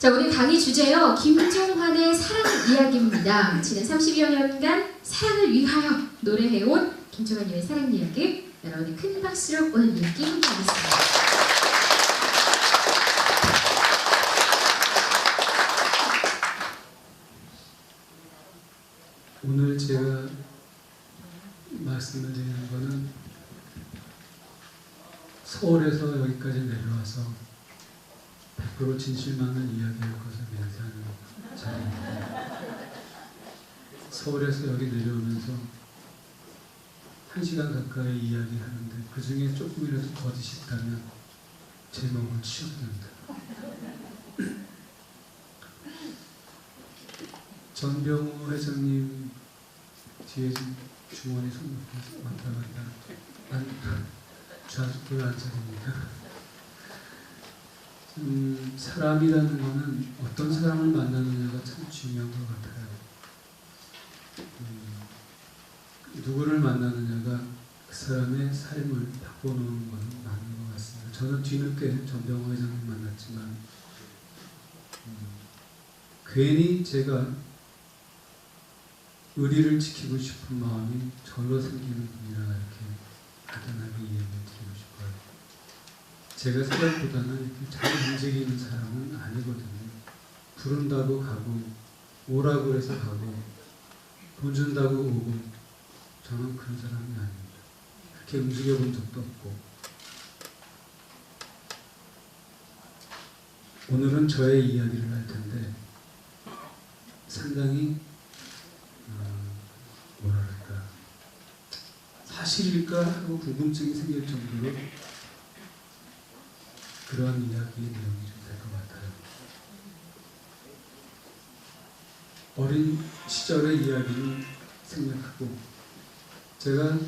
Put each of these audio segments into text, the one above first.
자, 오늘 강의 주제요. 김종환의 사랑 이야기입니다. 지난 30여 년간 사랑을 위하여 노래해온 김종환님의 사랑 이야기. 여러분의 큰 박수로 오늘 이야기 함께하겠습니다. 오늘 제가 말씀을 드리는 것은 서울에서 여기까지 내려와서 100% 진실만을 이야기할 것을 맹세하는 자리입니다. 서울에서 여기 내려오면서 1시간 가까이 이야기하는데 그 중에 조금이라도 거짓이 있다면 제 몸을 치워줍니다. 전병호 회장님 뒤에 주머니 손 놓고 왔다 갔다 좌측으로 앉아입니다. 사람이라는 것은 어떤 사람을 만나느냐가 참 중요한 것 같아요. 누구를 만나느냐가 그 사람의 삶을 바꿔놓은 것은 맞는 것 같습니다. 저는 뒤늦게 전병호 회장님 만났지만 괜히 제가 의리를 지키고 싶은 마음이 절로 생기는 분이라 이렇게 간단하게 이야기를 드리고 싶어요. 제가 생각보다는 이렇게 잘 움직이는 사람은 아니거든요. 부른다고 가고 오라고 해서 가고 돈 준다고 오고 저는 그런 사람이 아닙니다. 그렇게 움직여 본 적도 없고 오늘은 저의 이야기를 할 텐데 상당히 뭐랄까 사실일까 하고 궁금증이 생길 정도로 그러한 이야기의 내용이 좀 될 것 같아요. 어린 시절의 이야기를 생각하고 제가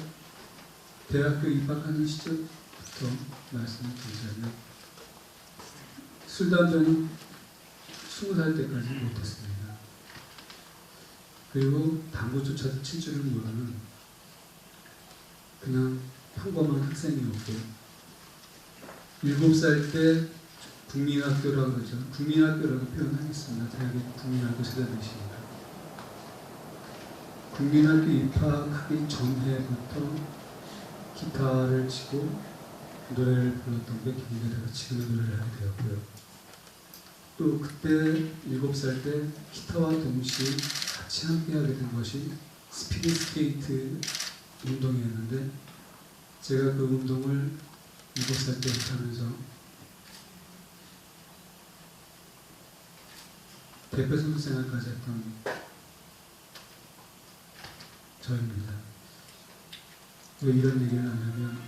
대학교 입학하는 시절부터 말씀을 드리자면 술, 담배는 20살 때까지 못했습니다. 그리고 당구조차도 칠 줄을 모르는 그냥 평범한 학생이었고 7살 때 국민학교라고 그러죠. 국민학교라고 표현하겠습니다. 대학의 국민학교 세대들이시니까. 국민학교 입학하기 전해부터 기타를 치고 노래를 불렀던 게 경계대가 지금의 노래를 하게 되었고요. 또 그때 7살 때 기타와 동시에 같이 함께 하게 된 것이 스피드 스케이트 운동이었는데 제가 그 운동을 7살 때부터 하면서 대표 선수 생활까지 했던 저입니다. 왜 이런 얘기를 하냐면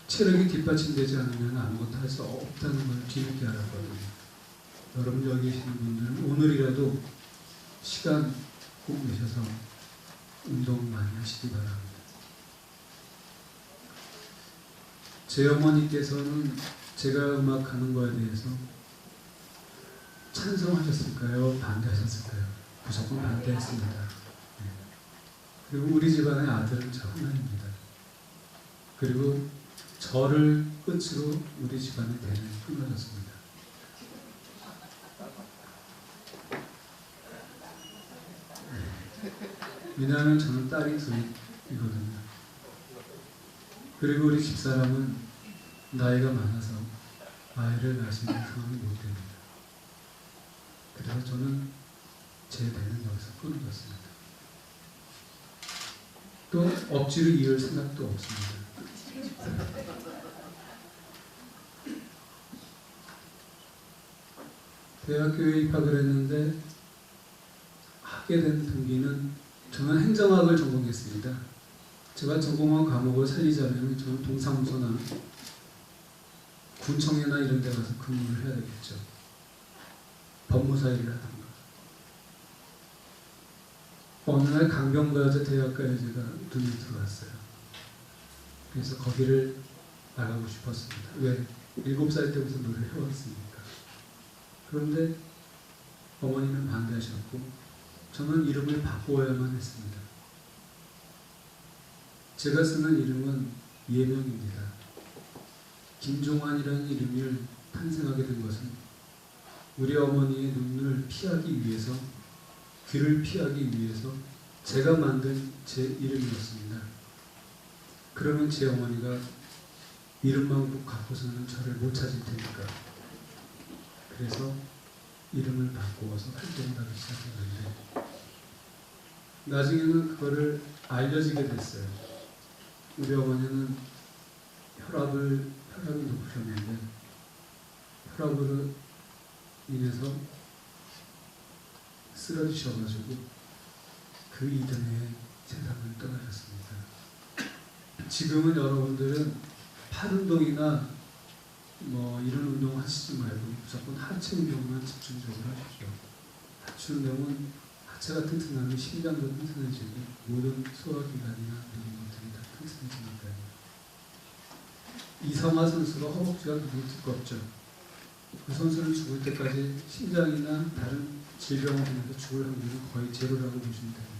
체력이 뒷받침되지 않으면 아무것도 할 수 없다는 걸 뒤늦게 알았거든요. 여러분 여기 계시는 분들은 오늘이라도 시간 꼭 내셔서 운동 많이 하시기 바랍니다. 제 어머니께서는 제가 음악하는 거에 대해서 찬성하셨을까요? 반대하셨을까요? 무조건 반대했습니다. 네. 그리고 우리 집안의 아들은 저 하나입니다. 그리고 저를 끝으로 우리 집안의 대를 끊어졌습니다. 왜냐하면 저는 딸이 둘이거든요. 그리고 우리 집사람은 나이가 많아서 아이를 낳으시는 상황이 못 됩니다. 그래서 저는 제 대는 여기서 끊어졌습니다. 또 억지로 이을 생각도 없습니다. 대학교에 입학을 했는데 하게 된 동기는 저는 행정학을 전공했습니다. 제가 전공한 과목을 살리자면 저는 동사무소나 군청회나 이런 데 가서 근무를 해야 되겠죠. 법무사 일을 하던가. 어느 날 강변가여자 대학가에 제가 눈이 들어왔어요. 그래서 거기를 나가고 싶었습니다. 왜? 7살 때부터 노래를 해왔으니까. 그런데 어머니는 반대하셨고 저는 이름을 바꾸어야만 했습니다. 제가 쓰는 이름은 예명입니다. 김종환이라는 이름을 탄생하게 된 것은 우리 어머니의 눈을 피하기 위해서, 귀를 피하기 위해서 제가 만든 제 이름이었습니다. 그러면 제 어머니가 이름만 꼭 갖고서는 저를 못 찾을 테니까. 그래서 이름을 바꾸어서 활동을 하기 시작했는데 나중에는 그거를 알려지게 됐어요. 우리 어머니는 혈압이 높으셨는데 혈압으로 인해서 쓰러지셔가지고 그 이듬해에 세상을 떠나셨습니다. 지금은 여러분들은 팔 운동이나 뭐 이런 운동 하시지 말고 무조건 하체 운동만 집중적으로 하십시오. 하체 운동은 하체가 튼튼하면 심장도 튼튼해지고 모든 소화기관이나 이런 것들이 다 튼튼해지니까요. 이성화 선수가 허벅지가 굉장히 두껍죠. 그 선수는 죽을 때까지 심장이나 다른 질병으로 인해서 죽을 확률은 거의 제로라고 보시면 됩니다.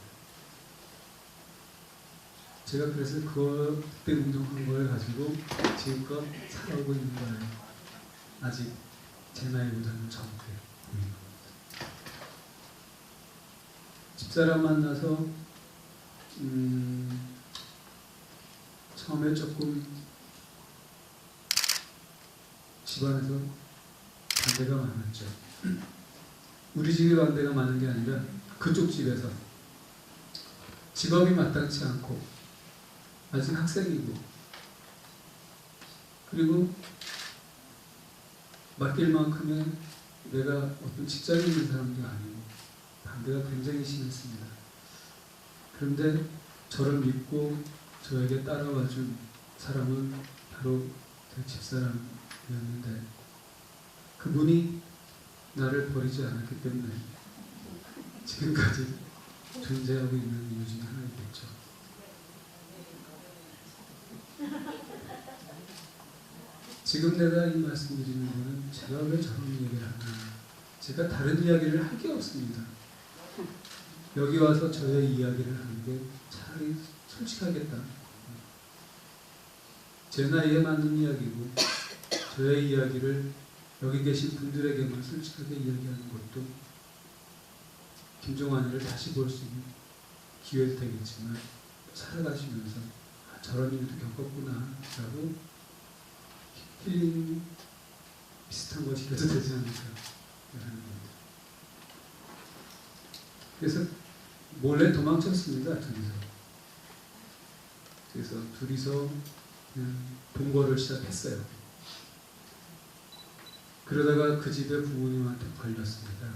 제가 그래서 그때 운동한 걸 가지고 지금껏 살아오고 있는 거예요. 아직 제 나이보다는 젊게 보이는 겁니다. 집사람 만나서 처음에 조금 집안에서 반대가 많았죠. 우리 집에 반대가 많은 게 아니라 그쪽 집에서 직업이 마땅치 않고 아직 학생이고 그리고 맡길 만큼의 내가 어떤 직장에 있는 사람도 아니고 반대가 굉장히 심했습니다. 그런데 저를 믿고 저에게 따라와준 사람은 바로 제 집사람이었는데 그분이 나를 버리지 않았기 때문에 지금까지 존재하고 있는 이유 중에 하나이겠죠. 지금 내가 이 말씀 드리는 거는 제가 왜 저런 얘기를 하나, 제가 다른 이야기를 할 게 없습니다. 여기 와서 저의 이야기를 하는 게 차라리 솔직하겠다. 제 나이에 맞는 이야기고 저의 이야기를 여기 계신 분들에게만 솔직하게 이야기하는 것도 김종환이를 다시 볼 수 있는 기회일 테겠지만 살아가시면서 저런 일도 겪었구나 라고 힐링 비슷한 것이 돼도 되지 않을까 하는 겁니다. 그래서 몰래 도망쳤습니다. 그래서 둘이서 그냥 동거를 시작했어요. 그러다가 그 집에 부모님한테 걸렸습니다.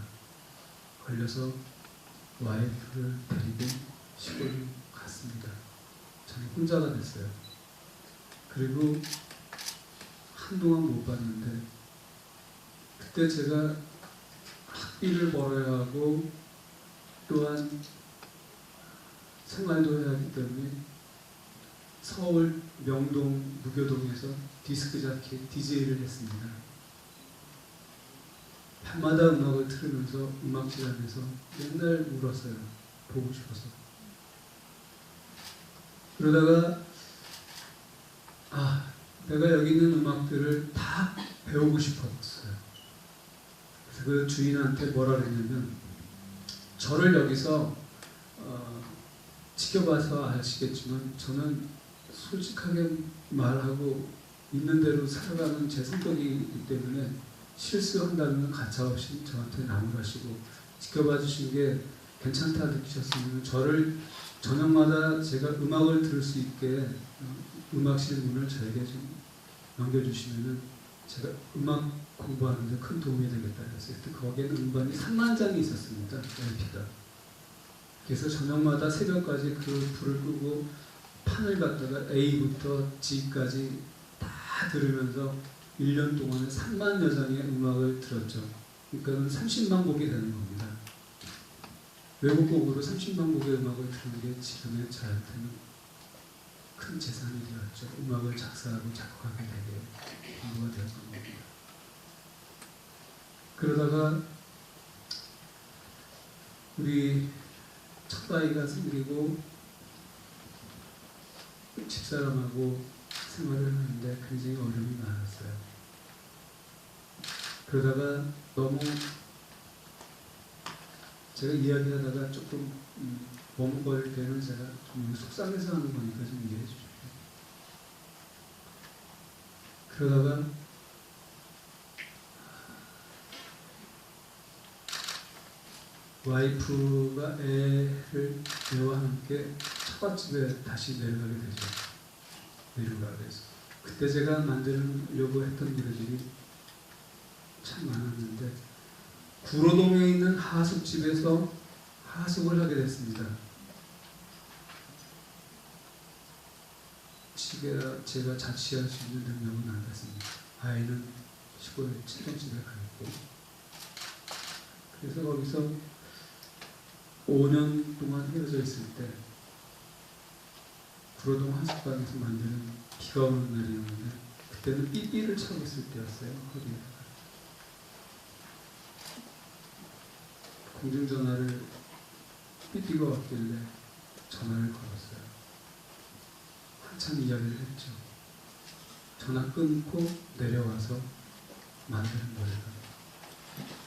걸려서 와이프를 데리고 시골로 갔습니다. 저는 혼자가 됐어요. 그리고 한동안 못 봤는데 그때 제가 학비를 벌어야 하고 또한 생활도 해야 하기 때문에 서울 명동 무교동에서 디스크 자켓 DJ를 했습니다. 밤마다 음악을 틀으면서 음악실 안에서 맨날 울었어요. 보고 싶어서. 그러다가 내가 여기 있는 음악들을 다 배우고 싶었어요. 그래서 그 주인한테 뭐라 그랬냐면 저를 여기서 지켜봐서 아시겠지만 저는 솔직하게 말하고 있는 대로 살아가는 제 성격이기 때문에 실수한다면 가차없이 저한테 나무라시고 지켜봐 주신 게 괜찮다 느끼셨으면 저를 저녁마다 제가 음악을 들을 수 있게 음악실 문을 저에게 좀 넘겨주시면은 제가 음악 공부하는 데 큰 도움이 되겠다 그랬어요. 그때 거기에는 음반이 3만 장이 있었습니다. LP가. 그래서 저녁마다 새벽까지 그 불을 끄고 판을 갖다가 A부터 G까지 다 들으면서 1년 동안에 3만여 장의 음악을 들었죠. 그러니까 30만 곡이 되는 겁니다. 외국곡으로 30만 곡의 음악을 들은 게 지금의 저한테는 큰 재산이 되었죠. 음악을 작사하고 작곡하게 되게 공부가 되었던 겁니다. 그러다가 우리 첫 아이가 생기고 집사람하고 생활을 하는데 굉장히 어려움이 많았어요. 그러다가 너무 제가 이야기하다가 조금 머뭇거릴 때는 제가 좀 속상해서 하는 거니까 좀 이해해 주십시오. 그러다가 와이프가 애와 함께 처갓집에 다시 내려가게 되죠. 내려가게 돼서 그때 제가 만들려고 했던 노래들이 참 많았는데 구로동에 있는 하숙집에서 하숙을 하게 됐습니다. 제가 자취할 수 있는 능력은 안 됐습니다. 아이는 시골에 친정집에 가 있고 그래서 거기서 5년 동안 헤어져 있을 때 구로동 하숙방에서 만드는 비가 오는 날이었는데 그때는 삐삐를 차고 있을 때였어요. 허리에다가 공중전화를 삐삐가 왔길래 전화를 걸었어요. 한참 이야기를 했죠. 전화 끊고 내려와서 만드는 노래가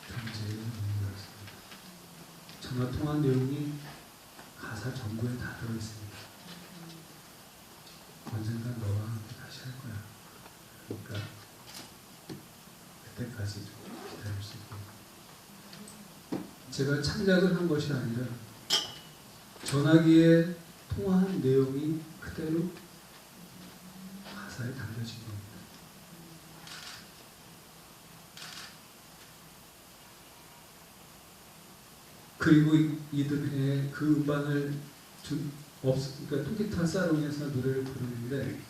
경제의 눈물이었습니다. 전화 통한 내용이 가사 전부에 다 들어있습니다. 언젠간 너와 함께 다시 할 거야. 그러니까 그때까지 좀 기다릴 수 있게. 제가 창작을 한 것이 아니라 전화기에 통화한 내용이 그대로 가사에 담겨진 겁니다. 그리고 이듬해 그 음반을 그러니까 통기타 사롱에서 노래를 부르는데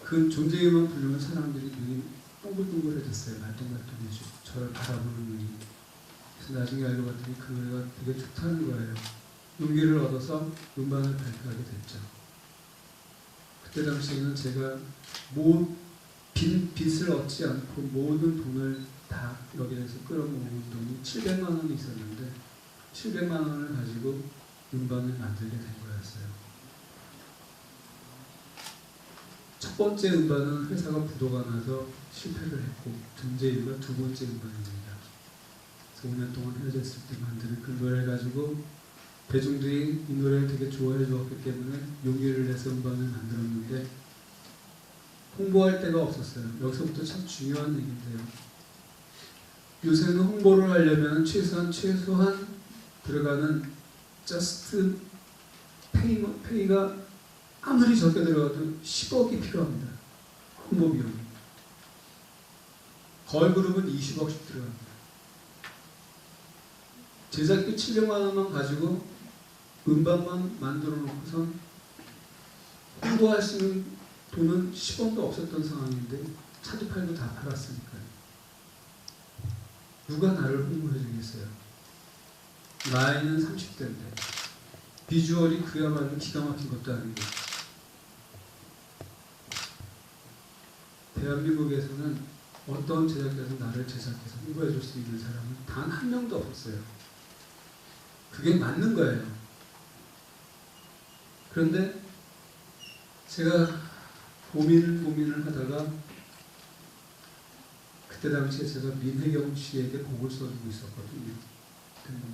그 존재의 음악 부르는 사람들이 눈이 동글동글해졌어요. 말똥말똥해지고 저를 바라보는 눈이. 그래서 나중에 알고 봤더니 그 노래가 되게 좋다는 거예요. 용기를 얻어서 음반을 발표하게 됐죠. 그때 당시에는 제가 빚을 얻지 않고 모든 돈을 다 여기에서 끌어모은 돈이 700만 원이 있었는데 700만 원을 가지고 음반을 만들게 된 거였어요. 첫 번째 음반은 회사가 부도가 나서 실패를 했고 존재이유가 두 번째 음반입니다. 그래서 5년 동안 헤어졌을 때 만드는 그 노래를 가지고 대중들이 이 노래를 되게 좋아해 주었기 때문에 용기를 내서 음반을 만들었는데 홍보할 데가 없었어요. 여기서부터 참 중요한 얘기인데요. 요새는 홍보를 하려면 최소한 들어가는 just pay가 아무리 적게 들어가도 10억이 필요합니다. 홍보 비용이. 걸그룹은 20억씩 들어갑니다. 제작비 700만 원만 가지고 음반만 만들어 놓고선 홍보할 수 있는 돈은 10원도 없었던 상황인데 차도 팔고 다 팔았으니까요. 누가 나를 홍보해 주겠어요? 나이는 30대인데 비주얼이 그야말로 기가 막힌 것도 아니고 대한민국에서는 어떤 제작자에서 나를 제작해서 홍보해 줄 수 있는 사람은 단 한 명도 없었어요. 그게 맞는 거예요. 그런데 제가 고민을 하다가 그때 당시에 제가 민혜경 씨에게 곡을 써주고 있었거든요.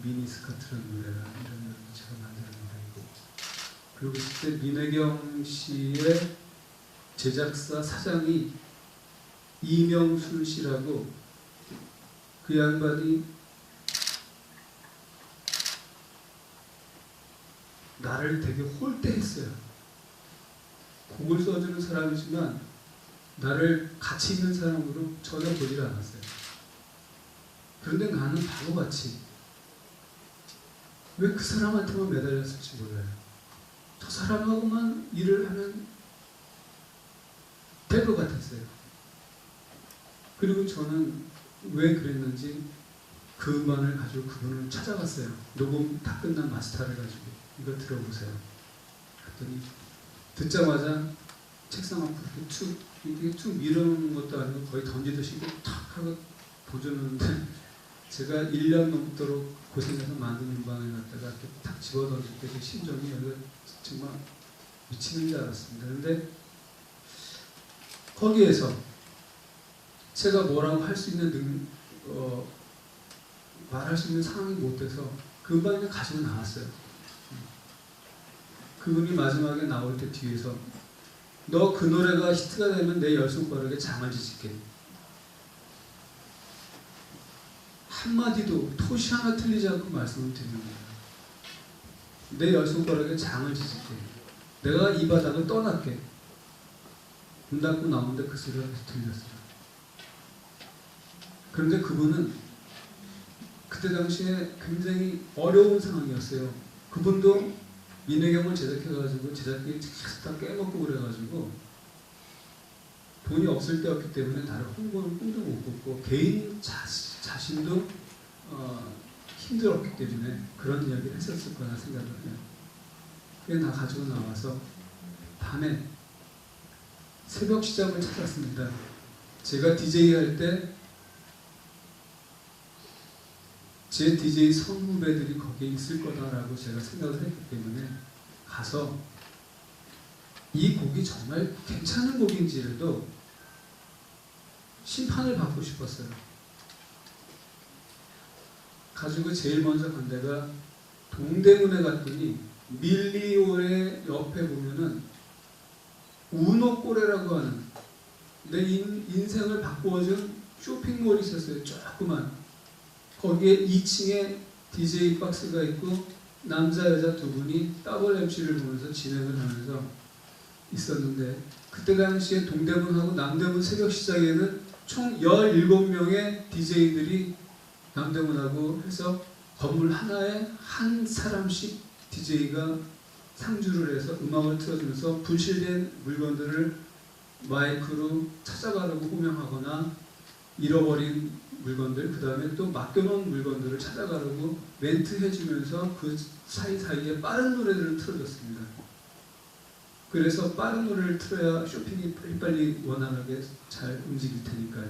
미니스커트라는 노래가 이런 노래를 제가 만드는 노래이고 그리고 그때 민혜경 씨의 제작사 사장이 이명순 씨라고 그 양반이 나를 되게 홀대했어요. 곡을 써주는 사람이지만 나를 가치 있는 사람으로 전혀 보질 않았어요. 그런데 나는 바보같이 왜 그 사람한테만 매달렸을지 몰라요. 저 사람하고만 일을 하면 될 것 같았어요. 그리고 저는 왜 그랬는지 그 음반을 가지고 그분을 찾아갔어요. 녹음 다 끝난 마스터를 가지고 이거 들어보세요. 그랬더니 듣자마자 책상 앞으로 이렇게 툭 밀어놓는 것도 아니고 거의 던지듯이 탁 하고 던져놓는데 제가 1년 넘도록 고생해서 만든 음반을 갖다가 이렇게 탁 집어던질 때 그 심정이 여기가 정말 미치는 줄 알았습니다. 그런데 거기에서 제가 뭐라고 할 수 있는 말할 수 있는 상황이 못 돼서 그 음반 그냥 가지고 나왔어요. 그분이 마지막에 나올 때 뒤에서 너 그 노래가 히트가 되면 내 열 손가락에 장을 지질게. 한마디도 토시 하나 틀리지 않고 말씀을 드리는 거예요. 내 열 손가락에 장을 지질게. 내가 이 바닥을 떠날게. 문 닫고 나오는데 그 소리가 계속 들렸어요. 그런데 그분은 그때 당시에 굉장히 어려운 상황이었어요. 그분도 민혜경을 제작해가지고 제작비 계속 다 깨먹고 그래가지고 돈이 없을 때였기 때문에 나를 홍보는 꿈도 못 꿨고 개인 자신도 힘들었기 때문에 그런 이야기를 했었을 거라 생각을 해요. 그게 다 가지고 나와서 밤에 새벽 시장을 찾았습니다. 제가 DJ 할 때 제 DJ 선후배들이 거기에 있을 거다라고 제가 생각을 했기 때문에 가서 이 곡이 정말 괜찮은 곡인지라도 심판을 받고 싶었어요. 가지고 제일 먼저 간 데가 동대문에 갔더니 밀리올의 옆에 보면은 우노꼬레라고 하는 내 인생을 바꾸어준 쇼핑몰이 있었어요. 조그만. 거기에 2층에 DJ 박스가 있고 남자 여자 두 분이 더블 MC를 보면서 진행을 하면서 있었는데 그때 당시에 동대문하고 남대문 새벽 시장에는 총 17명의 DJ들이 남대문하고 해서 건물 하나에 한 사람씩 DJ가 상주를 해서 음악을 틀어주면서 분실된 물건들을 마이크로 찾아가려고 호명하거나 잃어버린 물건들, 그 다음에 또 맡겨놓은 물건들을 찾아가려고 멘트 해주면서 그 사이사이에 빠른 노래들을 틀어줬습니다. 그래서 빠른 노래를 틀어야 쇼핑이 빨리빨리 원활하게 잘 움직일 테니까요.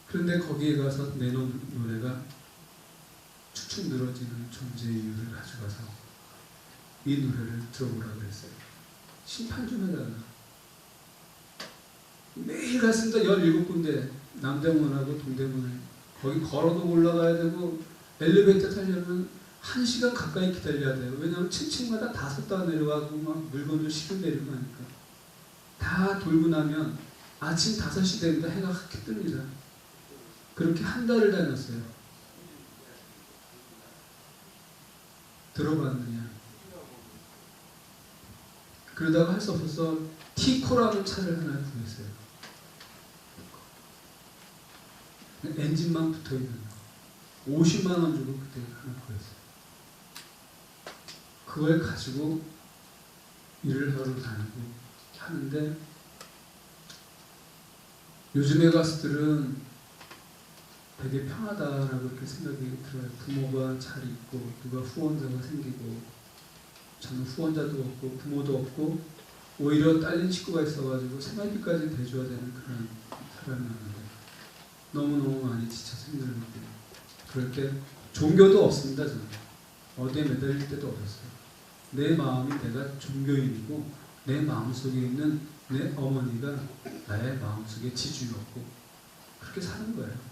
그런데 거기에 가서 내놓은 노래가 축축 늘어지는 존재의 이유를 가져가서 이 노래를 들어보라고 했어요. 심판 좀 해달라. 매일 갔습니다. 17군데 남대문하고 동대문을 거기 걸어도 올라가야 되고 엘리베이터 타려면 1시간 가까이 기다려야 돼요. 왜냐하면 층층마다 다 섰다 내려가고 막 물건도 실어 내리고 하니까 다 돌고 나면 아침 5시 됩니다. 해가 확 뜹니다. 그렇게 한 달을 다녔어요. 들어봤느냐. 그러다가 할 수 없어서 티코라는 차를 하나 구했어요. 엔진만 붙어있는 거. 50만 원 주고 그때 하나 구했어요. 그걸 가지고 일을 하러 다니고 하는데 요즘의 가수들은 되게 편하다라고 이렇게 생각이 들어요. 부모가 잘 있고 누가 후원자가 생기고 저는 후원자도 없고 부모도 없고 오히려 딸린 식구가 있어가지고 생활비까지 대줘야 되는 그런 사람이었는데 너무너무 많이 지쳐서 힘들고 그럴 때 종교도 없습니다. 저는 어디에 매달릴 때도 없었어요. 내 마음이 내가 종교인이고 내 마음속에 있는 내 어머니가 나의 마음속에 지주였고 그렇게 사는 거예요.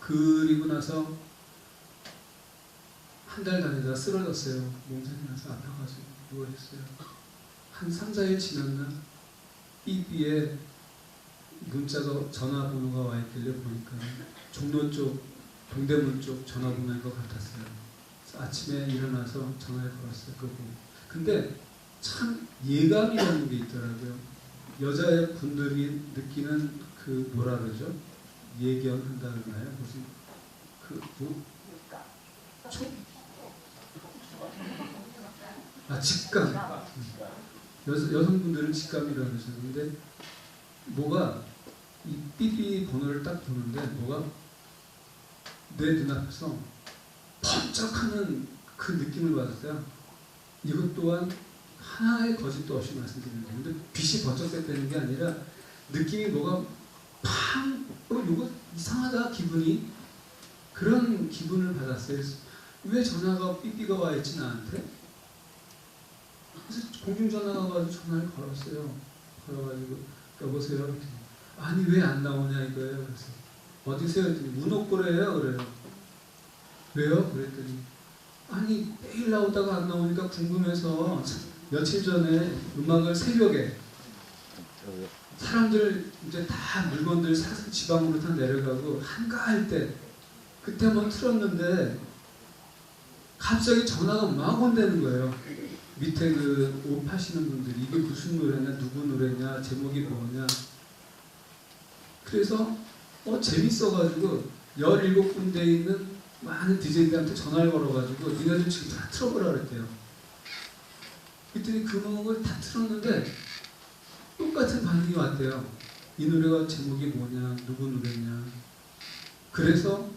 그리고 나서 한 달 다니다 쓰러졌어요. 몸살이 나서 아파가지고 누워있어요. 한 3, 4일 지났나 삐삐에 문자가 전화번호가 와 있길래 보니까 종로 쪽 동대문 쪽 전화번호인 것 같았어요. 그래서 아침에 일어나서 전화를 걸었어요. 그거. 근데 참 예감이라는 게 있더라고요. 여자분들이 느끼는 그 뭐라 그러죠? 예견한다 그러나요? 무슨 직감. 여성분들은 직감이라고 그러시는데 뭐가 이 삐삐 번호를 딱 보는데 뭐가 내 눈앞에서 번쩍하는 그 느낌을 받았어요. 이것 또한 하나의 거짓도 없이 말씀드리는데 근데 빛이 번쩍했다는 게 아니라 느낌이 뭐가 팡 이거 이상하다 기분이 그런 기분을 받았어요. 왜 전화가 삐삐가 와 있지 나한테? 그래서 공중전화가 가지고 전화를 걸었어요. 걸어가지고 여보세요. 아니 왜 안 나오냐 이거예요. 그래서 어디세요? 그랬더니 문옥고래예요. 그래요. 왜요? 그랬더니 아니 매일 나오다가 안 나오니까 궁금해서 며칠 전에 음악을 새벽에 사람들 이제 다 물건들 사서 지방으로 다 내려가고 한가할 때 그때 한번 틀었는데 갑자기 전화가 막 온다는 거예요. 밑에 그 옷 파시는 분들이 이게 무슨 노래냐, 누구 노래냐, 제목이 뭐냐. 그래서 재밌어가지고 17군데에 있는 많은 DJ들한테 전화를 걸어가지고 니네들 지금 다 틀어보라 그랬대요. 그랬더니 그 음악을 다 틀었는데 똑같은 반응이 왔대요. 이 노래가 제목이 뭐냐, 누구 노래냐. 그래서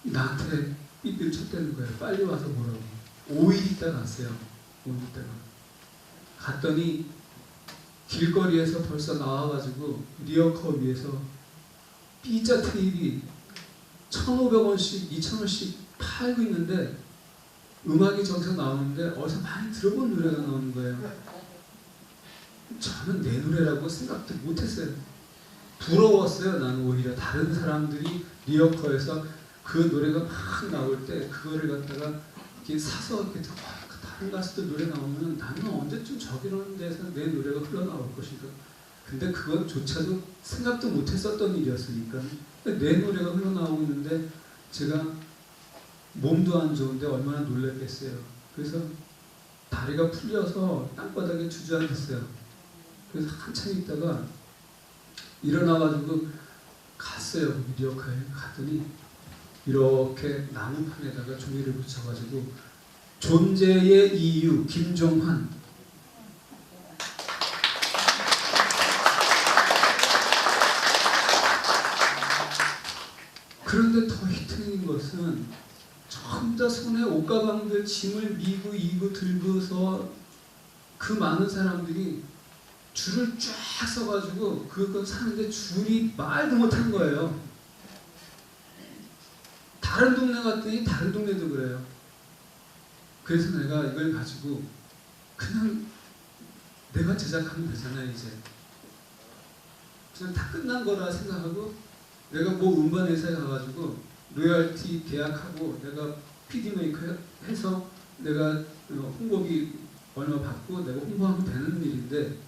나한테 삐삐를 쳤다는 거예요. 빨리 와서 보라고. 5일 있다 갔어요. 5일 있다가. 갔더니 길거리에서 벌써 나와가지고 리어커 위에서 B자 테이프이 1,500원씩, 2,000원씩 팔고 있는데 음악이 저기서 나오는데 어디서 많이 들어본 노래가 나오는 거예요. 저는 내 노래라고 생각도 못했어요. 부러웠어요. 나는 오히려 다른 사람들이 리어커에서 그 노래가 막 나올 때 그거를 갖다가 이렇게 사서 이렇게 듣고 다른 가수들 노래 나오면 나는 언제쯤 저기라는 데서 내 노래가 흘러나올 것인가. 근데 그것조차도 생각도 못했었던 일이었으니까 내 노래가 흘러나오고 있는데 제가 몸도 안 좋은데 얼마나 놀랐겠어요. 그래서 다리가 풀려서 땅바닥에 주저앉았어요. 그래서 한참 있다가 일어나가지고 갔어요. 리어카에 갔더니 이렇게 나무판에다가 종이를 붙여가지고 존재의 이유 김종환. 그런데 더 히트인 것은 전부 다 손에 옷가방들 짐을 미고 이고 들고서 그 많은 사람들이 줄을 쫙 서가지고 그거 사는데 줄이 말도 못한 거예요. 다른 동네 갔더니 다른 동네도 그래요. 그래서 내가 이걸 가지고 그냥 내가 제작하면 되잖아요. 이제 그냥 다 끝난 거라 생각하고 내가 뭐 음반 회사에 가가지고 로열티 계약하고 내가 PD 메이커 해서 내가 홍보비 얼마 받고 내가 홍보하면 되는 일인데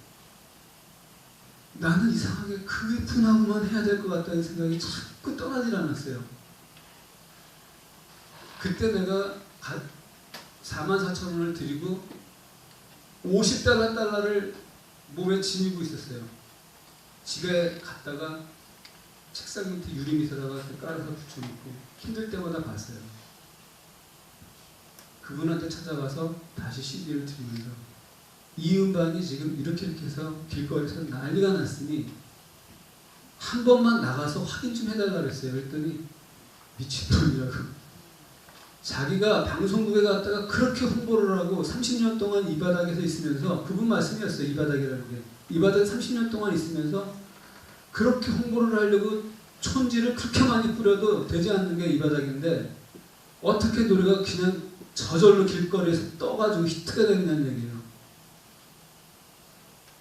나는 이상하게 그게 분하고만 해야 될 것 같다는 생각이 자꾸 떠나질 않았어요. 그때 내가 44,000원을 드리고 50달러를 몸에 지니고 있었어요. 집에 갔다가 책상 밑에 유리 밑에다가 깔아서 붙여놓고 힘들 때마다 봤어요. 그분한테 찾아가서 다시 CD를 드리면서 이 음반이 지금 이렇게 해서 길거리에서 난리가 났으니 한 번만 나가서 확인 좀 해달라 그랬어요. 그랬더니 미친놈이라고. 자기가 방송국에 갔다가 그렇게 홍보를 하고 30년 동안 이 바닥에서 있으면서 그분 말씀이었어요. 이 바닥이라는 게. 이 바닥에 30년 동안 있으면서 그렇게 홍보를 하려고 촌지를 그렇게 많이 뿌려도 되지 않는 게 이 바닥인데 어떻게 노래가 그냥 저절로 길거리에서 떠가지고 히트가 되느냐는 얘기예요.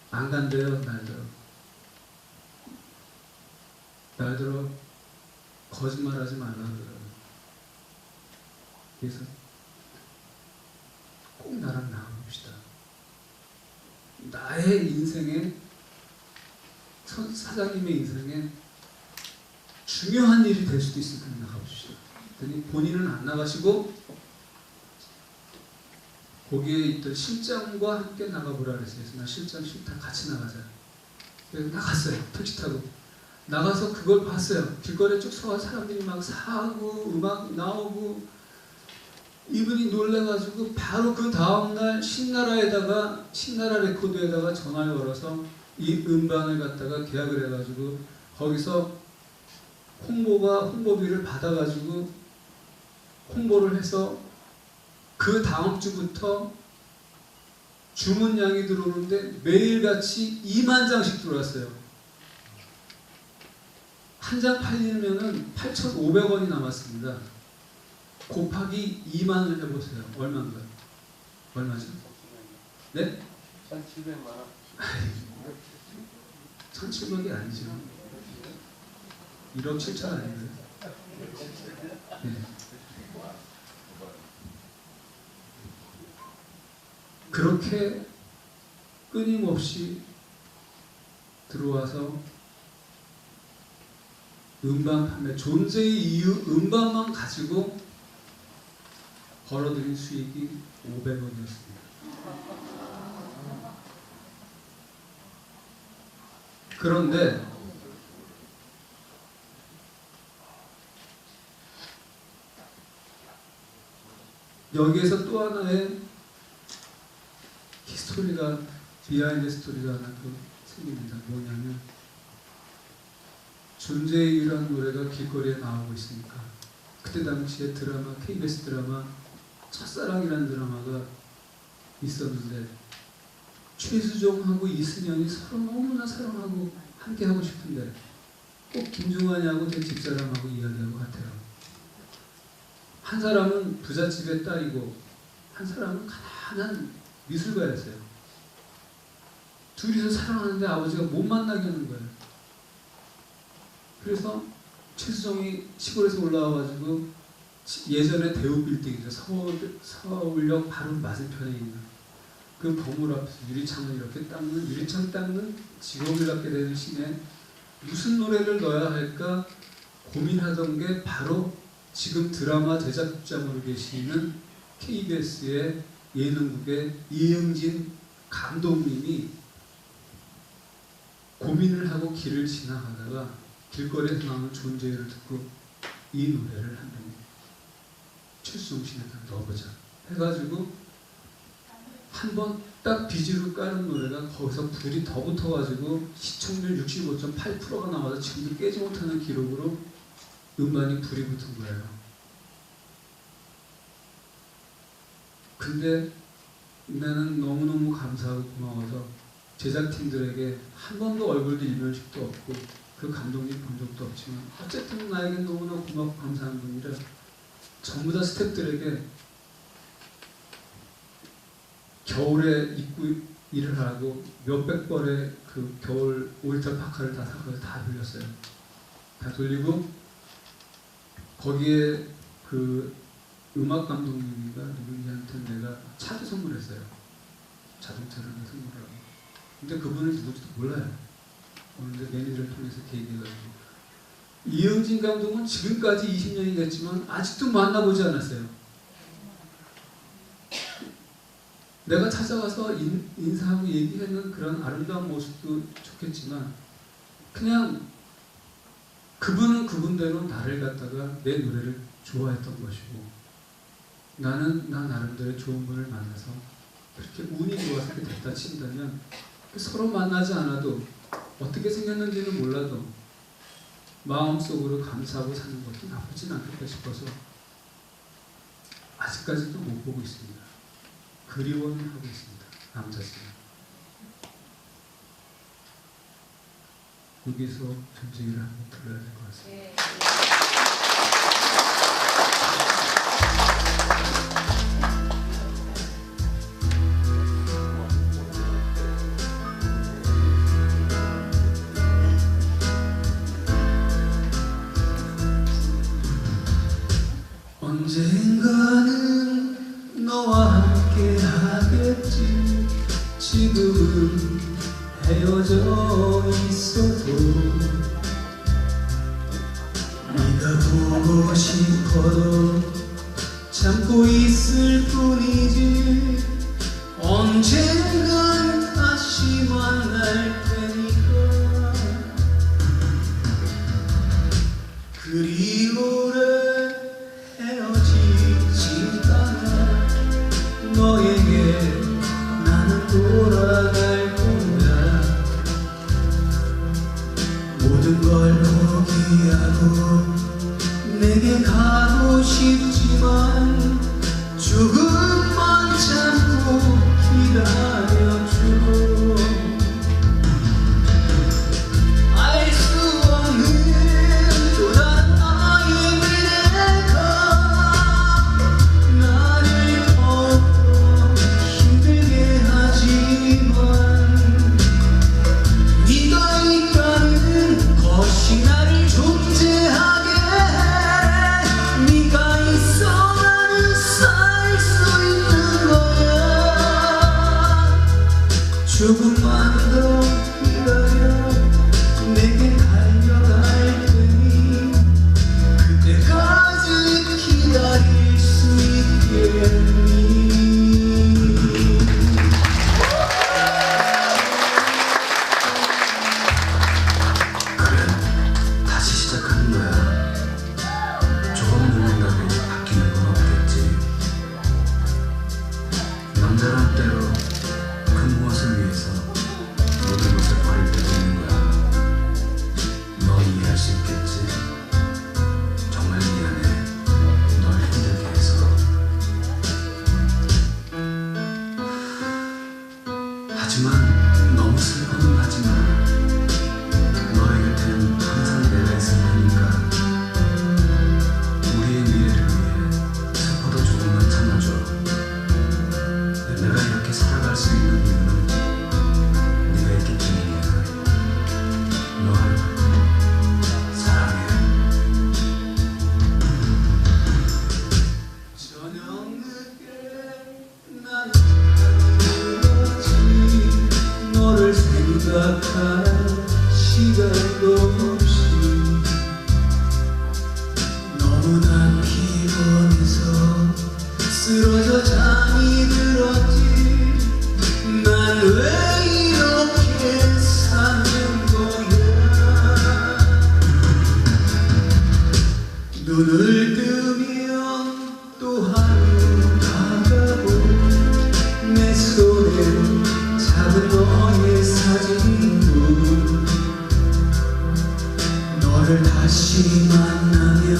안 간대요. 날들어 거짓말하지 말라 그러더라고요. 그래서 꼭 나랑 나와봅시다. 나의 인생에 사장님의 인생에 중요한 일이 될 수도 있으니까 나가봅시다. 그랬더니 본인은 안 나가시고 거기에 있던 실장과 함께 나가보라 그랬어요. 그래서 나 실장 싫다. 같이 나가자. 그래서 나갔어요. 택시 타고. 나가서 그걸 봤어요. 길거리에 쭉 서서 사람들이 막 사고 음악 나오고 이분이 놀래가지고 바로 그 다음날 신나라 레코드에다가 전화를 걸어서 이 음반을 갖다가 계약을 해가지고 거기서 홍보비를 받아가지고 홍보를 해서 그 다음 주부터 주문량이 들어오는데 매일같이 2만 장씩 들어왔어요. 한 장 팔리면은 8,500원이 남았습니다. 곱하기 2만을 해보세요. 얼마인가요? 얼마죠? 네? 1,700만 원. 1700이 아니죠. 1억 7천 아닌가요? 네. 그렇게 끊임없이 들어와서 음반 판매, 존재의 이유, 음반만 가지고 벌어들인 수익이 500원이었습니다. 그런데 여기에서 또 하나의 스토리가, 비하인드 스토리가 하나 또 생깁니다. 뭐냐면 존재의 이유라는 노래가 길거리에 나오고 있으니까 그때 당시에 드라마, KBS 드라마 첫사랑이라는 드라마가 있었는데 최수종하고 이승연이 서로 너무나 사랑하고 함께 하고 싶은데 꼭 김중환이하고 제 집사람하고 이야기하고 같아요. 한 사람은 부잣집의 딸이고 한 사람은 가난한 미술가였어요. 둘이서 사랑하는데 아버지가 못 만나게 하는 거예요. 그래서 최수종이 시골에서 올라와가지고 예전에 대우빌딩이죠. 서울역 바로 맞은편에 있는 그 건물 앞에서 유리창을 이렇게 닦는, 유리창 닦는 직업을 갖게 되는 시기에 무슨 노래를 넣어야 할까 고민하던 게 바로 지금 드라마 제작국장으로 계시는 KBS의 예능국의 이영진 감독님이 고민을 하고 길을 지나가다가 길거리에서 나오는 존재를 듣고 이 노래를 한번 최수종 씨한테 넣어보자 해가지고 한번 딱 비지로 까는 노래가 거기서 불이 더 붙어가지고 시청률 65.8%가 나와서 지금도 깨지 못하는 기록으로 음반이 불이 붙은 거예요. 근데 나는 너무너무 감사하고 고마워서 제작팀들에게 한 번도 얼굴도 일면식도 없고 그 감독님 본 적도 없지만 어쨌든 나에게 너무나 고맙고 감사한 분이라 전부 다 스태프들에게 겨울에 입고 일을 하고 몇백 벌의 그 겨울 오일터 파카를 다 사서 다 돌렸어요. 다 돌리고 거기에 그 음악 감독님인가 누구한테 내가 차도 선물했어요. 자동차를 선물하고. 근데 그분을 누구지도 몰라요. 오늘 매니저를 통해서 얘기해가지고 이영진 감독은 지금까지 20년이 됐지만 아직도 만나보지 않았어요. 내가 찾아가서 인사하고 얘기하는 그런 아름다운 모습도 좋겠지만 그냥 그분은 그분대로 나를 갖다가 내 노래를 좋아했던 것이고 나는 나 나름대로 좋은 분을 만나서 그렇게 운이 좋아서 그렇게 됐다 친다면 서로 만나지 않아도 어떻게 생겼는지는 몰라도 마음속으로 감사하고 사는 것도 나쁘진 않겠다 싶어서 아직까지도 못 보고 있습니다. 그리워는 하고 있습니다. 남자지만 여기서 존재를 한번 불러야 될 것 같습니다. 언젠가는 너와 함께 하겠지. 지금은 헤어져 있어도 네가 보고 싶어도 참고 있을 뿐이지. 언젠간 다시 만날 테니까 그리 오래 너에게 나는 돌아갈 거야. 모든 걸 포기하고 내게 가고 싶지만 조금만 생각할 시간도 없이 너무나 피곤해서 쓰러져 잠이 들었지. 난 왜 이렇게 사는 거야. 눈을 뜨면 또 하루 다가고 내 손에 작은 너의 사진도 너를 다시 만나면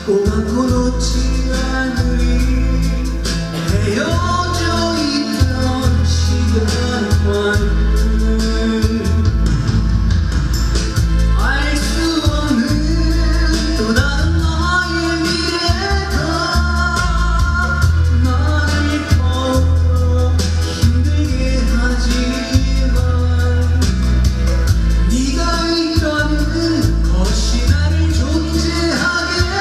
꼭 안고 놓지 않으리. 헤어져 있던 시간만은 알 수 없는 또 다른 너의 미래가 나를 더욱더 힘들게 하지만 네가 있다는 것이 나를 존재하게 해.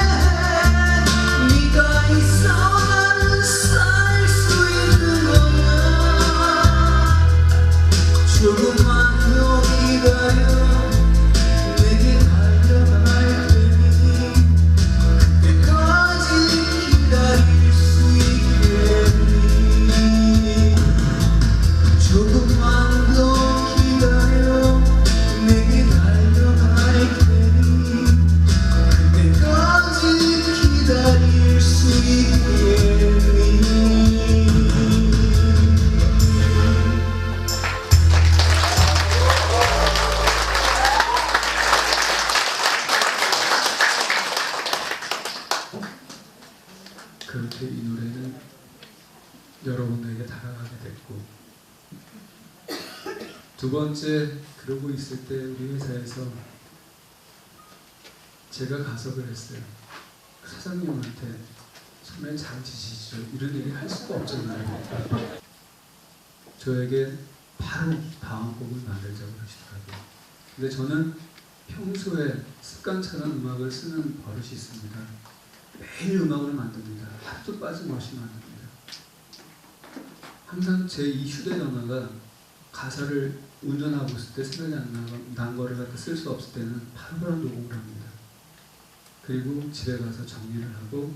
네가 있어 나는 살 수 있는 거야. 조금만 더 기다려 내게 달려갈 테니 그때까지 기다릴 수 있겠니. 조금만 더 기다려 내게 달려갈 테니 그때까지 기다릴 수 있겠니. 그렇게 이 노래는 여러분에게 다가가게 됐고, 두 번째 그러고 있을 때 우리 회사에서 제가 가서 그랬어요. 사장님한테 손에 잘 지시죠. 이런 얘기 할 수가 없잖아요. 저에게 바로 다음 곡을 만들자고 그러시더라고요. 근데 저는 평소에 습관처럼 음악을 쓰는 버릇이 있습니다. 매일 음악을 만듭니다. 하루도 빠짐없이 만듭니다. 항상 제 이 휴대전화가 가사를 운전하고 있을 때 생각이 안 난 거를 갖다 쓸 수 없을 때는 바로바로 녹음을 합니다. 그리고 집에 가서 정리를 하고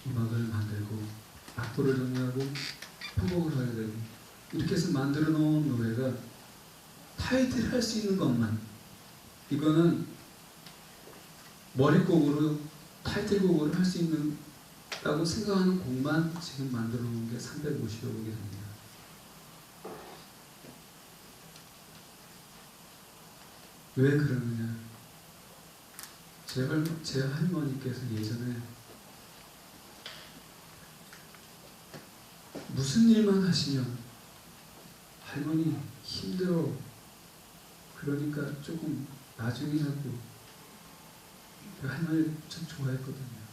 음악을 만들고 악보를 정리하고 편곡을 하게 되고, 이렇게 해서 만들어 놓은 노래가 타이틀 할 수 있는 것만, 이거는 머릿곡으로 타이틀곡으로 할 수 있는다고 생각하는 곡만 지금 만들어 놓은 게 350여 곡이 됩니다. 왜 그러느냐? 제 할머니께서 예전에 무슨 일만 하시면 할머니 힘들어, 그러니까 조금 나중에 하고, 할머니 참 좋아했거든요.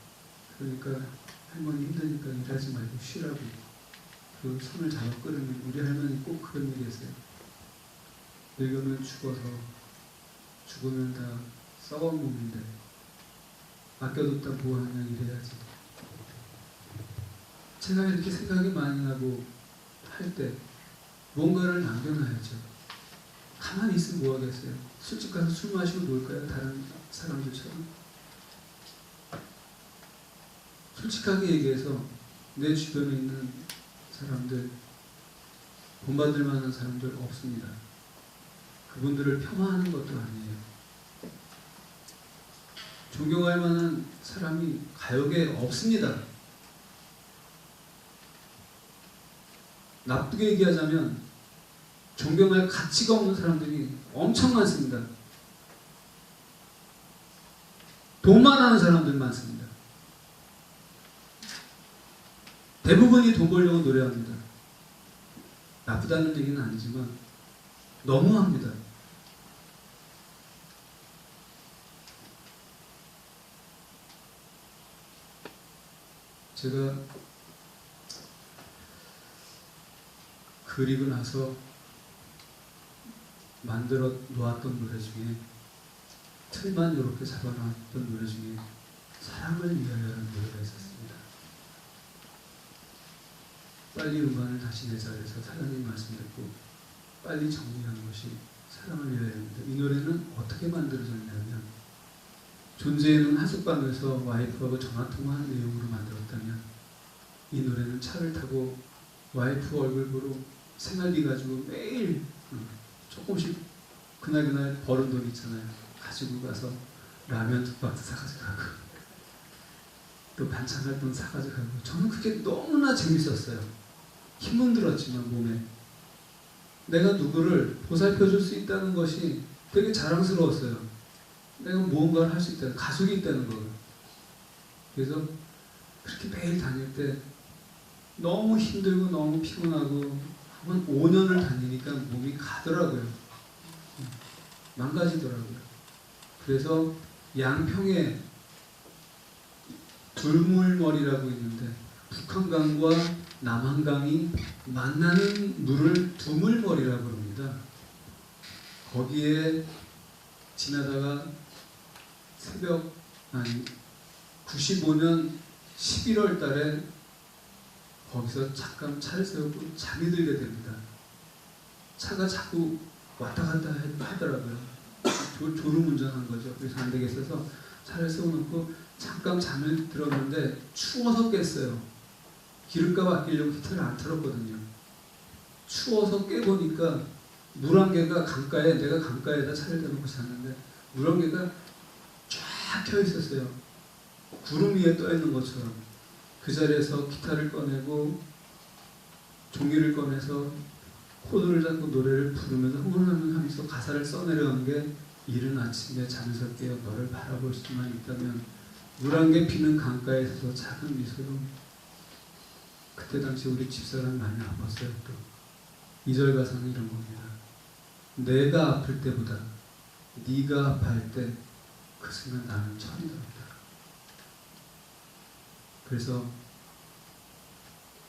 그러니까 할머니 힘드니까 일하지 말고 쉬라고 그 손을 잡아 끌으면, 우리 할머니 꼭 그런 얘기 했어요. 늙으면 죽어서, 죽으면 다 썩은 몸인데 아껴뒀다 뭐하냐 이래야지. 제가 이렇게 생각이 많이 나고 할 때 뭔가를 남겨놔야죠. 가만히 있으면 뭐 하겠어요? 술집 가서 술 마시고 놀까요? 다른 사람들처럼? 솔직하게 얘기해서 내 주변에 있는 사람들, 본받을 만한 사람들 없습니다. 그분들을 폄하하는 것도 아니에요. 존경할 만한 사람이 가요계에 없습니다. 나쁘게 얘기하자면 존경할 가치가 없는 사람들이 엄청 많습니다. 돈만 하는 사람들 많습니다. 대부분이 돈 벌려고 노래합니다. 나쁘다는 얘기는 아니지만 너무합니다. 제가 그리고 나서 만들어 놓았던 노래 중에, 틀만 이렇게 잡아놨던 노래 중에 사랑을 위하여라는 노래가 있었습니다. 빨리 음반을 다시 내자 해서 사장님 말씀 듣고 빨리 정리하는 것이 사랑을 위하여입니다. 이 노래는 어떻게 만들어졌냐면 존재에는 하숙방에서 와이프하고 전화통화한 내용으로 만들었다면 이 노래는 차를 타고 와이프 얼굴 보러 생활비 가지고 매일 조금씩 그날 버는 돈 있잖아요. 가지고 가서 라면 2박스 사가지고 가고 또 반찬 할 돈 사가지고 가고 저는 그게 너무나 재밌었어요. 힘은 들었지만 몸에 내가 누구를 보살펴줄 수 있다는 것이 되게 자랑스러웠어요. 내가 무언가를 할 수 있다는 가족이 있다는 거. 그래서 그렇게 매일 다닐 때 너무 힘들고 너무 피곤하고 한 5년을 다니니까 몸이 가더라고요. 망가지더라고요. 그래서 양평에 둘물머리라고 있는데 북한강과 남한강이 만나는 물을 두물머리라고 합니다. 거기에 지나다가 95년 11월 달에 거기서 잠깐 차를 세우고 잠이 들게 됩니다. 차가 자꾸 왔다 갔다 하더라고요. 졸음운전한 거죠. 그래서 안 되겠어서 차를 세워놓고 잠깐 잠을 들었는데 추워서 깼어요. 기름값 아끼려고 히터를 안 틀었거든요. 추워서 깨보니까 물안개가 강가에, 내가 강가에다 차를 대놓고 잤는데 물안개가 쫙 켜 있었어요. 구름 위에 떠 있는 것처럼. 그 자리에서 기타를 꺼내고 종이를 꺼내서 코드를 잡고 노래를 부르면서 흥얼흥얼하면서 가사를 써내려간 게 이른 아침에 잠에서 깨어 너를 바라볼 수만 있다면 물안개 피는 강가에서 작은 미소로. 그때 당시 우리 집사람이 많이 아팠어요. 또 2절 가사는 이런 겁니다. 내가 아플 때보다 네가 아파할 때 그 순간 나는 천이더라. 그래서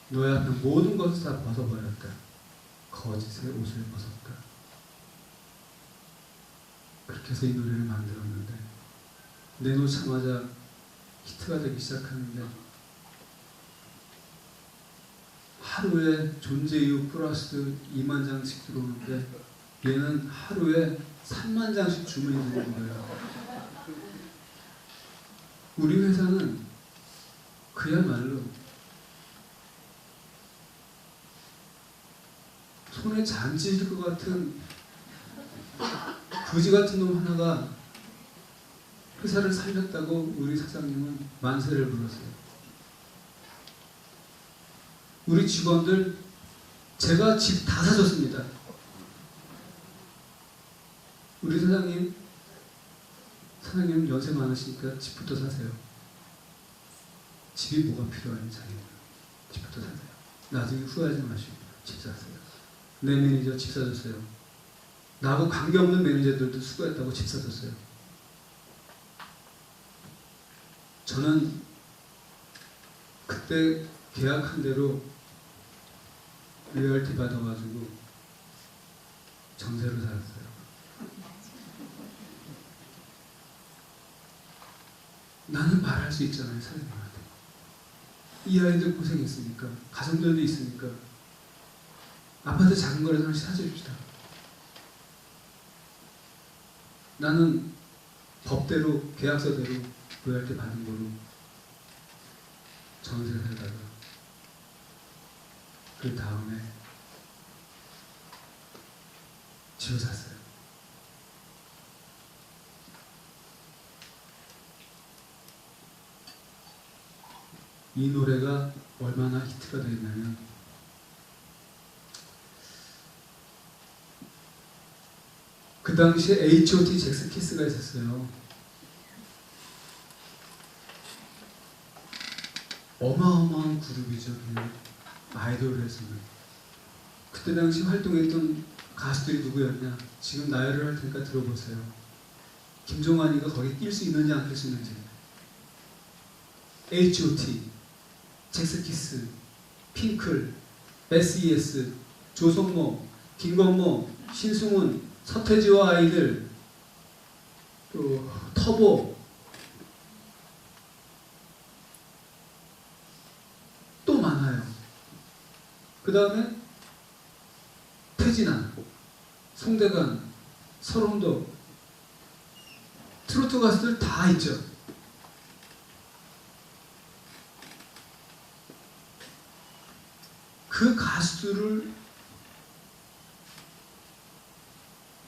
너의 앞에 모든 것을 다 벗어버렸다. 거짓의 옷을 벗었다. 그렇게 해서 이 노래를 만들었는데 내놓자마자 히트가 되기 시작하는데 하루에 존재 이유 플러스 2만 장씩 들어오는데 얘는 하루에 3만 장씩 주문이 들어오는 거예요. 우리 회사는 그야말로 손에 잔치일 것 같은 거지 같은 놈 하나가 회사를 살렸다고 우리 사장님은 만세를 불렀어요. 우리 직원들 제가 집 다 사줬습니다. 우리 사장님은 연세 많으시니까 집부터 사세요. 집이 뭐가 필요하니 자기는 집부터 사세요. 나중에 후회하지 마시고 집 사세요. 내 매니저 집 사줬어요. 나하고 관계없는 매니저들도 수고했다고 집 사줬어요. 저는 그때 계약한 대로 로열티 받아가지고 정세로 살았어요. 나는 말할 수 있잖아요, 사장님한테. 이 아이들 고생했으니까, 가정들도 있으니까 아파트 작은 거라도 하나씩 사줍시다. 나는 법대로, 계약서대로 로열티 받은 거로 정세 살다가 그 다음에 집을 샀어요. 이 노래가 얼마나 히트가 됐냐면 그 당시에 H.O.T. 잭스키스가 있었어요. 어마어마한 그룹이죠. 아이돌에서는. 그때 당시 활동했던 가수들이 누구였냐? 지금 나열을 할 테니까 들어보세요. 김종환이가 거기 낄 수 있는지 안 낄 수 있는지. H.O.T. 잭스키스, 핑클, S.E.S, 조성모, 김건모, 신승훈, 서태지와 아이들, 또 터보, 또 많아요. 그 다음에 태진아, 송대관, 서른도, 트로트 가수들 다 있죠. 그 가수들을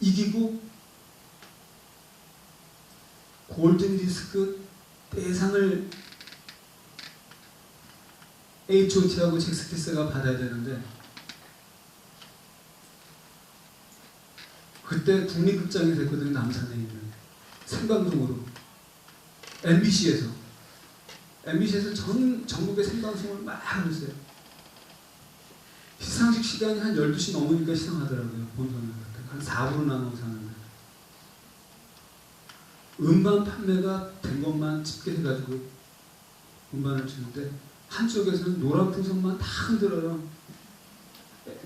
이기고 골든디스크 대상을 H.O.T하고 잭스키스가 받아야 되는데 그때 국립극장이 됐거든요. 남산에 있는 생방송으로 MBC에서 전국의 생방송을 막 하셨어요. 시상식 시간이 한 12시 넘으니까 시상하더라고요. 본선을 한 4부로 나눠서 하는데 음반 판매가 된 것만 집계해가지고 음반을 주는데 한쪽에서는 노란 풍선만 다 흔들어요.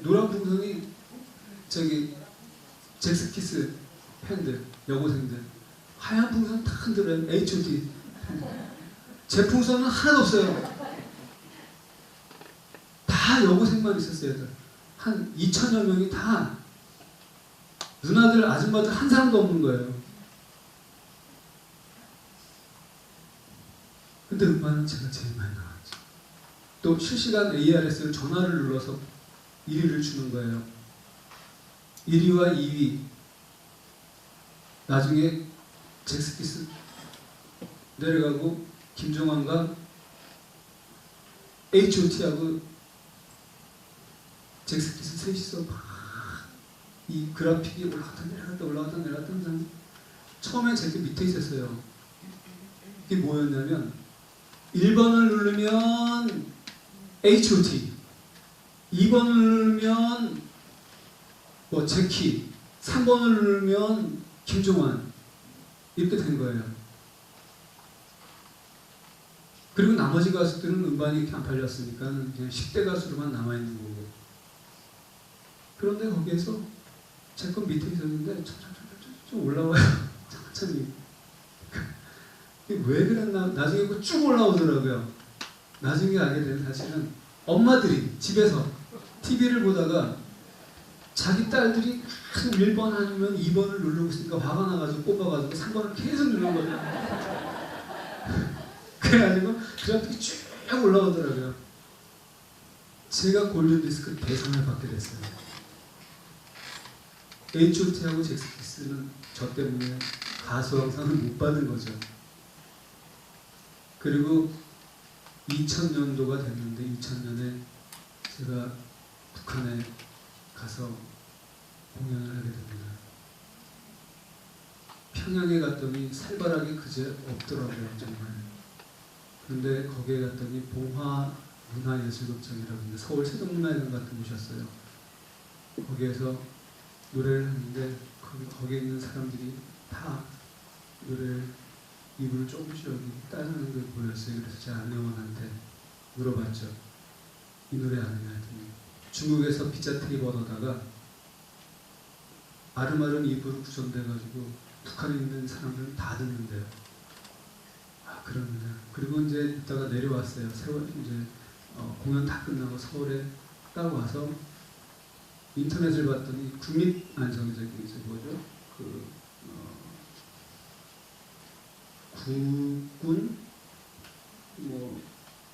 노란 풍선이 저기 잭스키스 팬들, 여고생들, 하얀 풍선 다 흔들어요. H.O.T. 제 풍선은 하나도 없어요. 다 여고생만 있었어요. 한 2,000여 명이 다 누나들, 아줌마들 한 사람도 없는 거예요. 근데 음반은 제가 제일 많이 나왔죠. 또 실시간 ARS를 전화를 눌러서 1위를 주는 거예요. 1위와 2위. 나중에 잭스키스 내려가고 김종환과 H.O.T하고 잭스키스 셋이서 막 이 그래픽이 올라갔다 내려갔다 처음에 제가 밑에 있었어요. 이게 뭐였냐면 1번을 누르면 H.O.T, 2번을 누르면 뭐 제키, 3번을 누르면 김종환 이렇게 된 거예요. 그리고 나머지 가수들은 음반이 이렇게 안 팔렸으니까 그냥 10대 가수로만 남아있는 거고. 그런데 거기에서 제 건 밑에 있었는데 좀 올라와요. 천천히. 왜 그랬나? 나중에 그거 쭉 올라오더라고요. 나중에 알게 된 사실은 엄마들이 집에서 TV를 보다가 자기 딸들이 1번 아니면 2번을 누르고 있으니까 화가 나가지고 꼽아가지고 3번을 계속 누른 거예요. 그래가지고 그래픽이 쭉 올라오더라고요. 제가 골든디스크 대상을 받게 됐어요. H.O.T하고 잭스키스는 저 때문에 가수왕상을 못 받은 거죠. 그리고 2000년도가 됐는데 2000년에 제가 북한에 가서 공연을 하게 됩니다. 평양에 갔더니 살벌하게 그제 없더라고요. 정말. 그런데 거기에 갔더니 봉화문화예술극장이라고 있는데 서울 세종문화회관 같은 곳이었어요. 거기에서 노래를 했는데 거기에 있는 사람들이 다 노래를 입을 조금씩 여기 따르는 게 보였어요. 그래서 제가 안내원한테 물어봤죠. 이 노래 아느냐 했더니 중국에서 피자 테이프 얻어다가 아름아름 입으로 구성돼가지고 북한에 있는 사람들은 다 듣는데요. 아, 그럽니다. 그리고 이제 이따가 내려왔어요. 이제 공연 다 끝나고 서울에 딱 와서 인터넷을 봤더니 뭐죠? 국군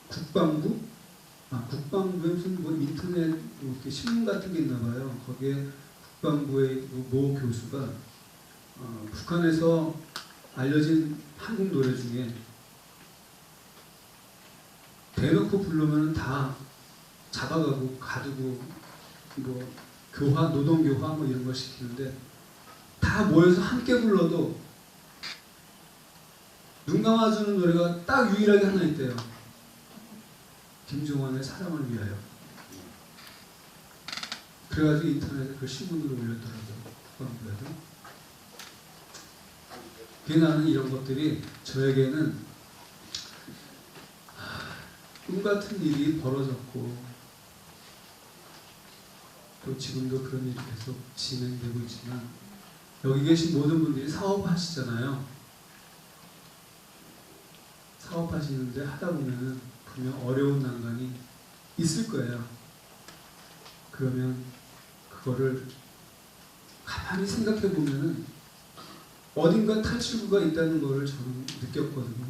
국방부에 무슨 뭐 인터넷 이렇게 신문 같은 게 있나 봐요. 거기에 국방부의 모 교수가 북한에서 알려진 한국 노래 중에 대놓고 부르면 다 잡아가고 가두고 뭐 교화, 노동교화 뭐 이런 걸 시키는데 다 모여서 함께 불러도 눈 감아주는 노래가 딱 유일하게 하나 있대요. 김종환의 사랑을 위하여. 그래가지고 인터넷에 그 신문으로 올렸더라고요. 국방부에도. 그게 나는 이런 것들이 저에게는 꿈 같은 일이 벌어졌고 또 지금도 그런 일이 계속 진행되고 있지만 여기 계신 모든 분들이 사업하시잖아요. 사업하시는데 하다 보면 분명 어려운 난관이 있을 거예요. 그러면 그거를 가만히 생각해 보면은 어딘가 탈출구가 있다는 것을 저는 느꼈거든요.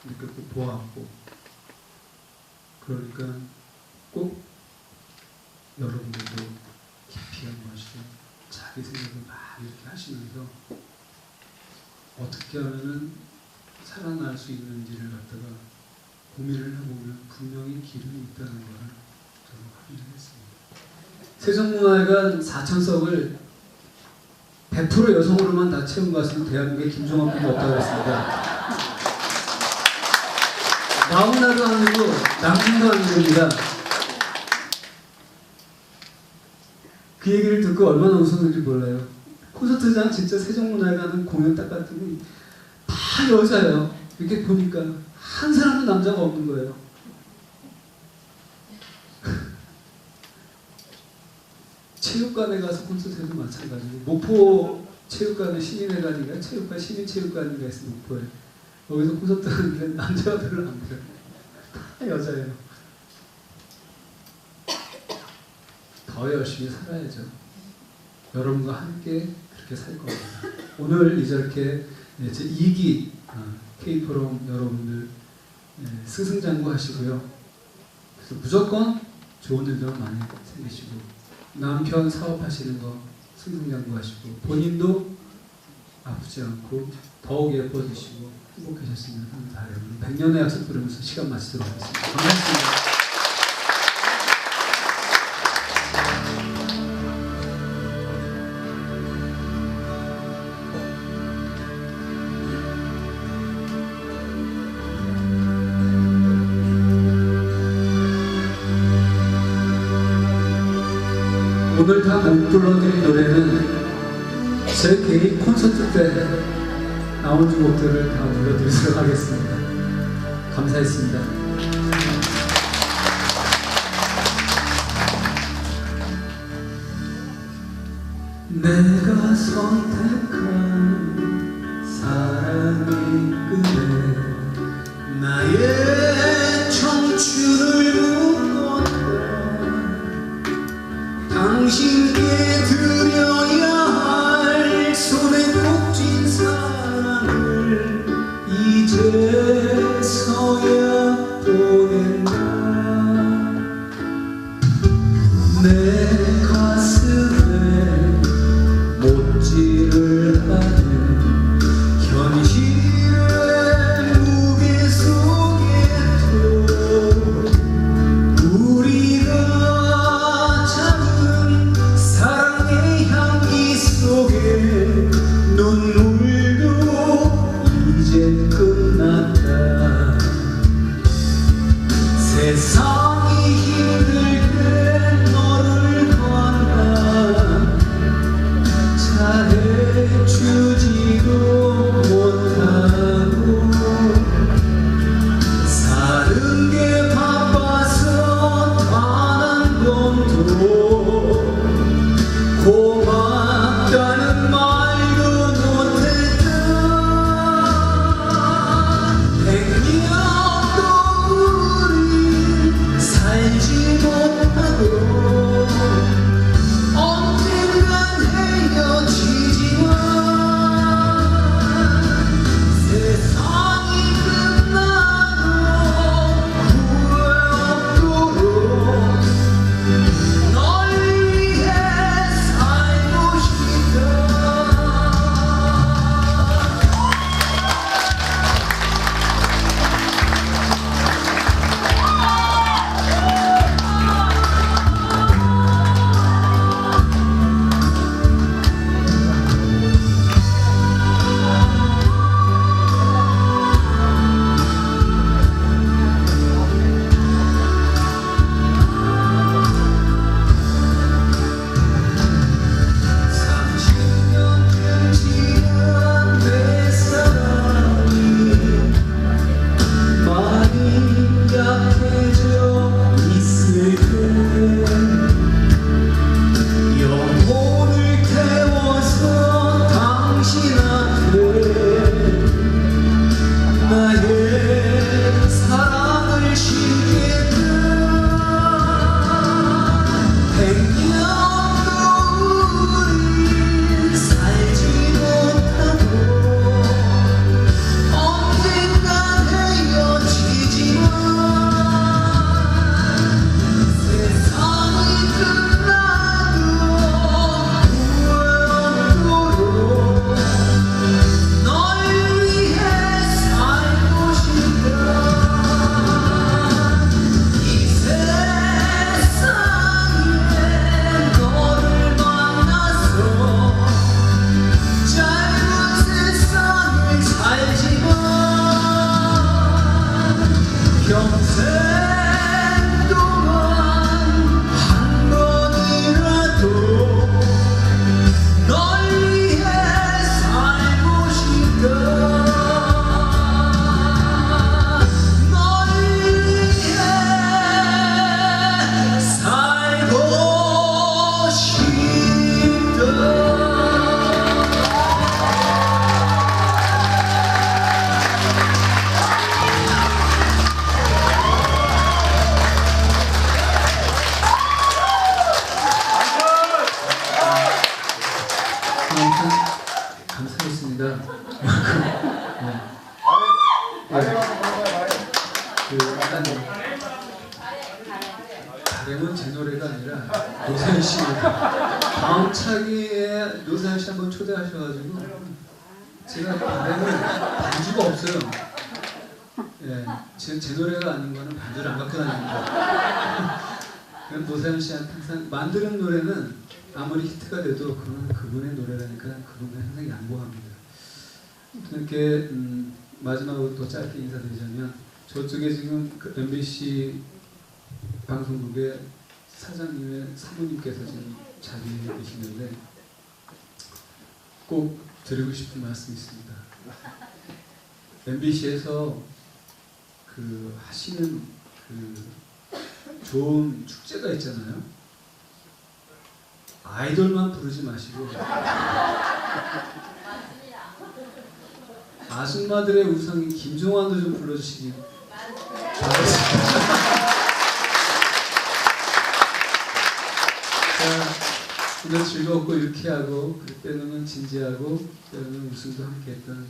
느꼈고 보았고. 그러니까 꼭 여러분들도 깊이 한 번씩 자기 생각을 많이 이렇게 하시면서 어떻게 하면은 살아날 수 있는지를 갖다가 고민을 해보면 분명히 기름이 있다는 것을 저는 확인했습니다. 세종문화회관 4,000석을 100% 여성으로만 다 채운 것은 대한민국의 김종환 군이 없다고 했습니다. 나훈아도 아니고 남진도 아닙니다. 그 얘기를 듣고 얼마나 웃었는지 몰라요. 콘서트장 진짜 세종문화회관 공연 딱 갔더니 다 여자예요. 이렇게 보니까 한 사람도 남자가 없는 거예요. 체육관에 가서 콘서트에도 마찬가지고 목포 체육관에 시민회관인가 체육관 시민체육관인가 있어 목포에 거기서 콘서트 하는데 남자가 별로 안 돼요. 다 여자예요. 더 열심히 살아야죠. 여러분과 함께 그렇게 살 겁니다. 오늘 이렇게 제 2기 K-포럼 여러분들 승승장구 하시고요. 그래서 무조건 좋은 일들 많이 생기시고 남편 사업하시는 거 승승장구하시고 본인도 아프지 않고 더욱 예뻐지시고 행복해졌으면 하는 바람으로 100년의 약속 부르면서 시간 마치도록 하겠습니다. 반갑습니다. 오늘 다 못 불러드린 노래는 제 개인 콘서트 때 나온 곡들을 다 불러드리도록 하겠습니다. 감사했습니다. 내가 선택한 사랑이 그대 나의 청춘을 당신께 드려야 할 손에 꼭 쥔 사랑을 이제서야 보낸다. 내 가슴에 못질을 한 바램은 제 노래가 아니라 노사연 씨 노래. 다음 차기에 노사연 씨 한번 초대하셔가지고 제가 바램은 반주가 없어요. 예, 제 노래가 아닌 거는 반주를 안 갖고 다닙니다. 노사연 씨한테 항상 만드는 노래는 아무리 히트가 돼도 그건 그분의 노래라니까 그분은 항상 양보합니다. 이렇게 마지막으로 또 짧게 인사드리자면 저쪽에 지금 그 MBC 방송국의 사장님의 사모님께서 지금 자리에 계시는데 꼭 드리고 싶은 말씀이 있습니다. MBC에서 그 하시는 그 좋은 축제가 있잖아요. 아이돌만 부르지 마시고 아줌마들의 우성인 김종환도 좀 불러주시기 바라겠습니다. 자, 오늘 즐겁고 유쾌하고 때로는 진지하고 때로는 웃음도 함께했던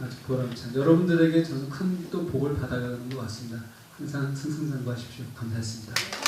아주 보람찬 여러분들에게 저는 큰 또 복을 받아가는 것 같습니다. 항상 승승장구하십시오. 감사했습니다.